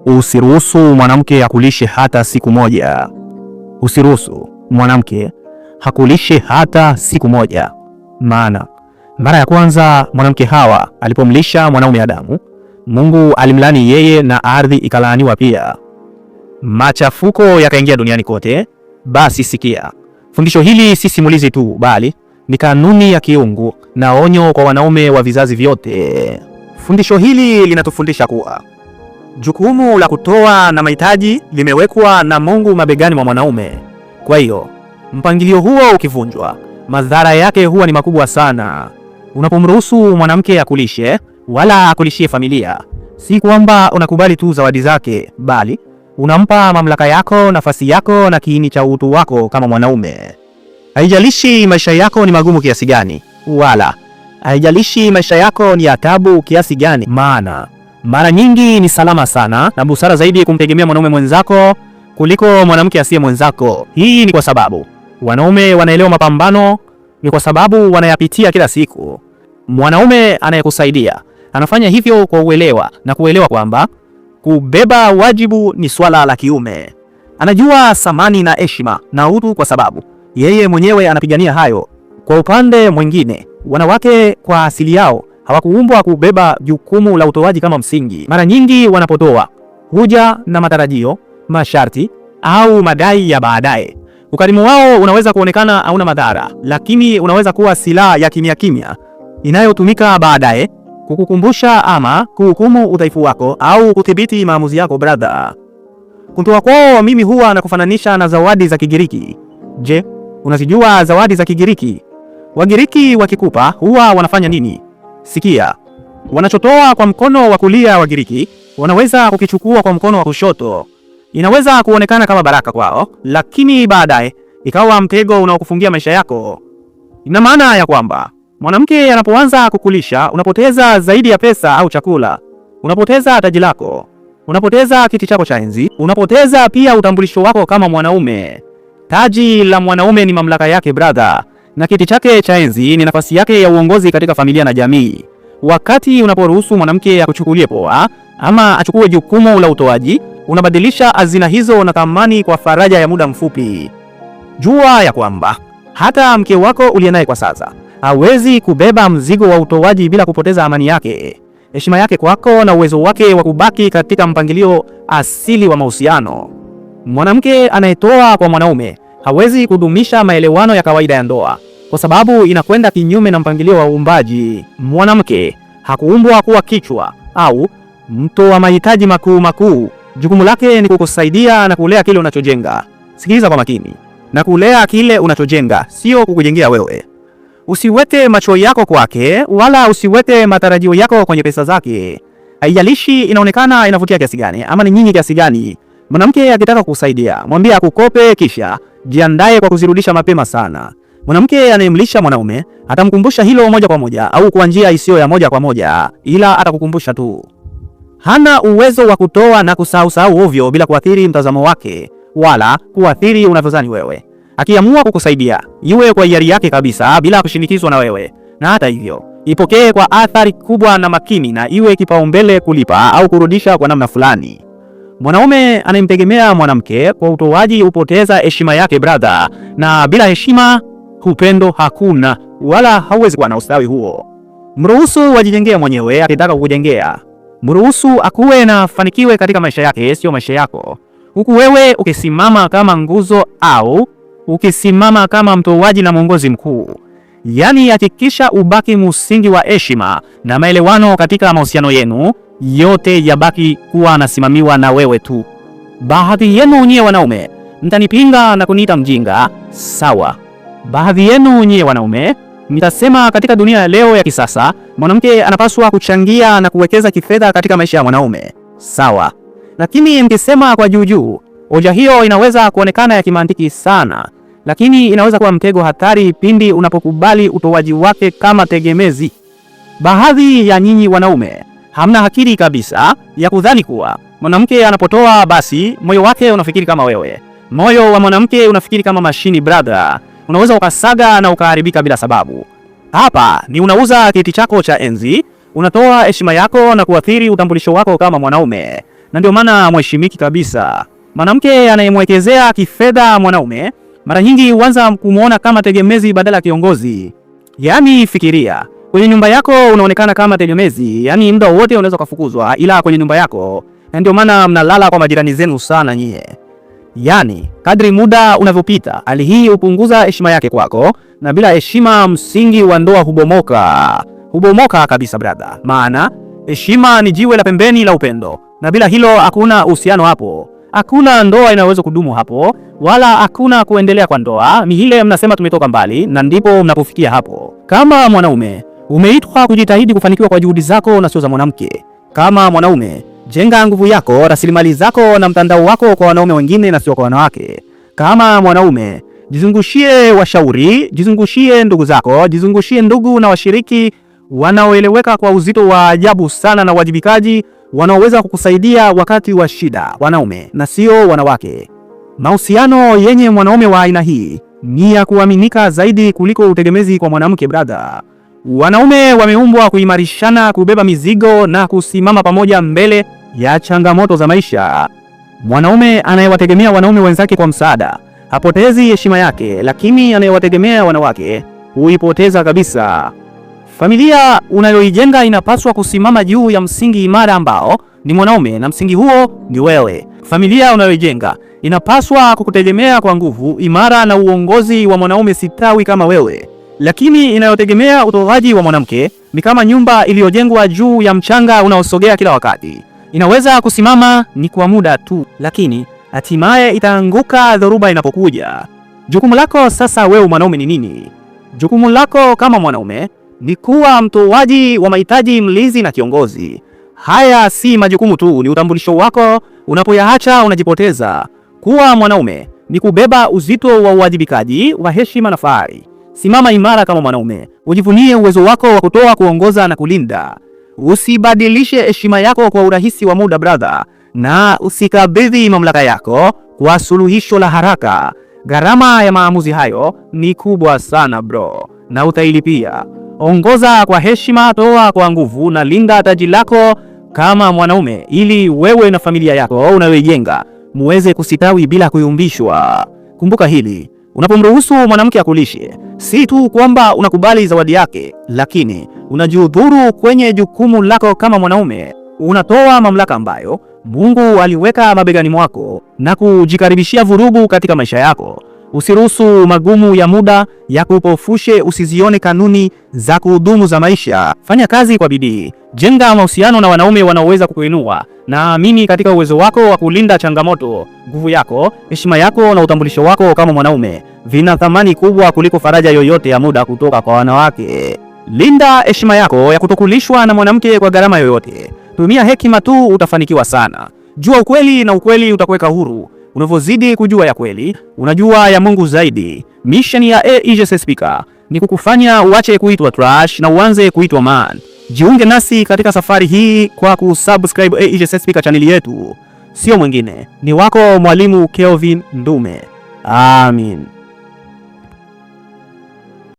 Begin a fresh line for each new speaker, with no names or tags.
Usiruhusu mwanamke akulishe hata siku moja. Usiruhusu mwanamke hakulishe hata siku moja. Maana mara ya kwanza mwanamke Hawa alipomlisha mwanaume Adamu, Mungu alimlani yeye na ardhi ikalaaniwa pia. Machafuko yakaingia duniani kote. Basi sikia, fundisho hili si simulizi tu, bali ni kanuni ya kiungu na onyo kwa wanaume wa vizazi vyote. Fundisho hili linatufundisha kuwa jukumu la kutoa na mahitaji limewekwa na Mungu mabegani mwa mwanaume. Kwa hiyo mpangilio huo ukivunjwa, madhara yake huwa ni makubwa sana. Unapomruhusu mwanamke akulishe wala akulishie familia, si kwamba unakubali tu zawadi zake, bali unampa mamlaka yako, nafasi yako na kiini cha utu wako kama mwanaume. Haijalishi maisha yako ni magumu kiasi gani, wala haijalishi maisha yako ni ya taabu kiasi gani, maana mara nyingi ni salama sana na busara zaidi kumtegemea mwanaume mwenzako kuliko mwanamke asiye mwenzako. Hii ni kwa sababu wanaume wanaelewa mapambano, ni kwa sababu wanayapitia kila siku. Mwanaume anayekusaidia anafanya hivyo kwa uelewa na kuelewa kwamba kubeba wajibu ni swala la kiume. Anajua thamani na heshima na utu kwa sababu yeye mwenyewe anapigania hayo. Kwa upande mwingine, wanawake kwa asili yao hawakuumbwa kubeba jukumu la utoaji kama msingi. Mara nyingi wanapotoa huja na matarajio, masharti au madai ya baadaye. Ukarimu wao unaweza kuonekana hauna madhara, lakini unaweza kuwa silaha ya kimya kimya inayotumika baadaye kukukumbusha ama kuhukumu udhaifu wako au kudhibiti maamuzi yako. Brother, kutoa kwao mimi huwa nakufananisha na zawadi za Kigiriki. Je, unazijua zawadi za Kigiriki? Wagiriki wakikupa huwa wanafanya nini? Sikia, wanachotoa kwa mkono wa kulia wa Giriki wanaweza kukichukua kwa mkono wa kushoto. Inaweza kuonekana kama baraka kwao, lakini baadaye ikawa mtego unaokufungia maisha yako. Ina maana ya kwamba mwanamke anapoanza kukulisha, unapoteza zaidi ya pesa au chakula. Unapoteza taji lako, unapoteza kiti chako cha enzi, unapoteza pia utambulisho wako kama mwanaume. Taji la mwanaume ni mamlaka yake brother, na kiti chake cha enzi ni nafasi yake ya uongozi katika familia na jamii. Wakati unaporuhusu mwanamke akuchukulie poa ama achukue jukumu la utoaji, unabadilisha hazina hizo na thamani kwa faraja ya muda mfupi. Jua ya kwamba hata mke wako uliye naye kwa sasa hawezi kubeba mzigo wa utoaji bila kupoteza amani yake, heshima yake kwako na uwezo wake wa kubaki katika mpangilio asili wa mahusiano. Mwanamke anayetoa kwa mwanaume hawezi kudumisha maelewano ya kawaida ya ndoa kwa sababu inakwenda kinyume na mpangilio wa uumbaji. Mwanamke hakuumbwa kuwa kichwa au mtoa mahitaji makuu. Jukumu lake ni kukusaidia na kulea kile unachojenga. Sikiliza kwa makini. Na kulea kile unachojenga, sio kukujengea wewe. Usiwete macho yako kwake wala usiwete matarajio yako kwenye pesa zake. Haijalishi inaonekana inavutia kiasi gani ama ni nyingi kiasi gani. Mwanamke akitaka kukusaidia, mwambie akukope, kisha jiandae kwa kuzirudisha mapema sana. Mwanamke anayemlisha mwanaume atamkumbusha hilo moja kwa moja au kwa njia isiyo ya moja kwa moja, ila atakukumbusha tu. Hana uwezo wa kutoa na kusahau ovyo bila kuathiri mtazamo wake wala kuathiri unavyozani wewe. Akiamua kukusaidia, iwe kwa hiari yake kabisa bila kushinikizwa na wewe. Na hata hivyo, ipokee kwa athari kubwa na makini na iwe kipaumbele kulipa au kurudisha kwa namna fulani. Mwanaume anayemtegemea mwanamke kwa utoaji hupoteza heshima yake brother, na bila heshima upendo hakuna wala hauwezi kuwa na ustawi huo. Mruhusu ajijengee mwenyewe akitaka kukujengea. Mruhusu akuwe na afanikiwe katika maisha yake, sio maisha yako. Huku wewe ukisimama kama nguzo au ukisimama kama mtoaji na mwongozi mkuu. Yaani hakikisha ubaki msingi wa heshima na maelewano katika mahusiano yenu, yote yabaki kuwa anasimamiwa na wewe tu. Baadhi yenu nyie wanaume mtanipinga na kuniita mjinga, sawa. Baadhi yenu nyie wanaume mtasema katika dunia ya leo ya kisasa mwanamke anapaswa kuchangia na kuwekeza kifedha katika maisha ya mwanaume, sawa. Lakini mkisema kwa juu, hoja hiyo inaweza kuonekana ya kimantiki sana, lakini inaweza kuwa mtego hatari pindi unapokubali utoaji wake kama tegemezi. Baadhi ya nyinyi wanaume hamna akili kabisa ya kudhani kuwa mwanamke anapotoa basi moyo wake unafikiri kama wewe. Moyo wa mwanamke unafikiri kama mashini brother. Unaweza ukasaga na ukaharibika bila sababu. Hapa ni unauza kiti chako cha enzi, unatoa heshima yako na kuathiri utambulisho wako kama mwanaume. na ndio maana mheshimiki kabisa. Mwanamke anayemwekezea kifedha mwanaume mara nyingi huanza kumuona kama tegemezi badala ya kiongozi. Yaani fikiria, kwenye nyumba yako unaonekana kama tegemezi, yaani muda wote unaweza kufukuzwa, ila kwenye nyumba yako, na ndio maana mnalala kwa majirani zenu sana nyie. Yaani kadri muda unavyopita, hali hii hupunguza heshima yake kwako, na bila heshima msingi wa ndoa hubomoka kabisa brother. Maana heshima ni jiwe la pembeni la upendo, na bila hilo hakuna uhusiano hapo, hakuna ndoa inayoweza kudumu hapo, wala hakuna kuendelea kwa ndoa. Ni ile mnasema tumetoka mbali, na ndipo mnapofikia hapo. Kama mwanaume umeitwa kujitahidi kufanikiwa kwa juhudi zako na sio za mwanamke. Kama mwanaume jenga nguvu yako, rasilimali zako na mtandao wako kwa wanaume wengine na sio kwa wanawake. Kama mwanaume jizungushie washauri, jizungushie ndugu zako, jizungushie ndugu na washiriki wanaoeleweka kwa uzito wa ajabu sana na uwajibikaji, wanaoweza kukusaidia wakati wa shida, wanaume na sio wanawake. Mahusiano yenye mwanaume wa aina hii ni ya kuaminika zaidi kuliko utegemezi kwa mwanamke brother. Wanaume wameumbwa kuimarishana, kubeba mizigo na kusimama pamoja mbele ya changamoto za maisha. Mwanaume anayewategemea wanaume wenzake kwa msaada hapotezi heshima yake, lakini anayewategemea wanawake huipoteza kabisa. Familia unayoijenga inapaswa kusimama juu ya msingi imara ambao ni mwanaume, na msingi huo ni wewe. Familia unayoijenga inapaswa kukutegemea kwa nguvu imara na uongozi wa mwanaume sitawi kama wewe, lakini inayotegemea utoaji wa mwanamke ni kama nyumba iliyojengwa juu ya mchanga unaosogea kila wakati. Inaweza kusimama ni kwa muda tu, lakini hatimaye itaanguka dhoruba inapokuja. Jukumu lako sasa wewe mwanaume ni nini? Jukumu lako kama mwanaume ni kuwa mtoaji wa mahitaji, mlinzi na kiongozi. Haya si majukumu tu, ni utambulisho wako. Unapoyaacha unajipoteza. Kuwa mwanaume ni kubeba uzito wa uwajibikaji, wa heshima na fahari. Simama imara kama mwanaume, ujivunie uwezo wako wa kutoa, kuongoza na kulinda. Usibadilishe heshima yako kwa urahisi wa muda brother, na usikabidhi mamlaka yako kwa suluhisho la haraka. Gharama ya maamuzi hayo ni kubwa sana bro, na utailipia. Ongoza kwa heshima, toa kwa nguvu, na linda taji lako kama mwanaume, ili wewe na familia yako unayoijenga muweze kusitawi bila kuyumbishwa. Kumbuka hili, unapomruhusu mwanamke akulishe, si tu kwamba unakubali zawadi yake, lakini unajihudhuru kwenye jukumu lako kama mwanaume. Unatoa mamlaka ambayo Mungu aliweka mabegani mwako na kujikaribishia vurugu katika maisha yako. Usiruhusu magumu ya muda ya kupofushe, usizione kanuni za kudumu za maisha. Fanya kazi kwa bidii, jenga mahusiano na wanaume wanaoweza kukuinua, na amini katika uwezo wako wa kulinda changamoto. Nguvu yako, heshima yako na utambulisho wako kama mwanaume vina thamani kubwa kuliko faraja yoyote ya muda kutoka kwa wanawake. Linda heshima yako ya kutokulishwa na mwanamke kwa gharama yoyote. Tumia hekima tu, utafanikiwa sana. Jua ukweli na ukweli utakuweka huru. Unavyozidi kujua ya kweli, unajua ya Mungu zaidi. Mission ya AEJS Speaker ni kukufanya uache kuitwa trash na uanze kuitwa man. Jiunge nasi katika safari hii kwa kusubscribe AEJS Speaker channel yetu. Sio mwingine, ni wako Mwalimu Kelvin Ndume. Amin.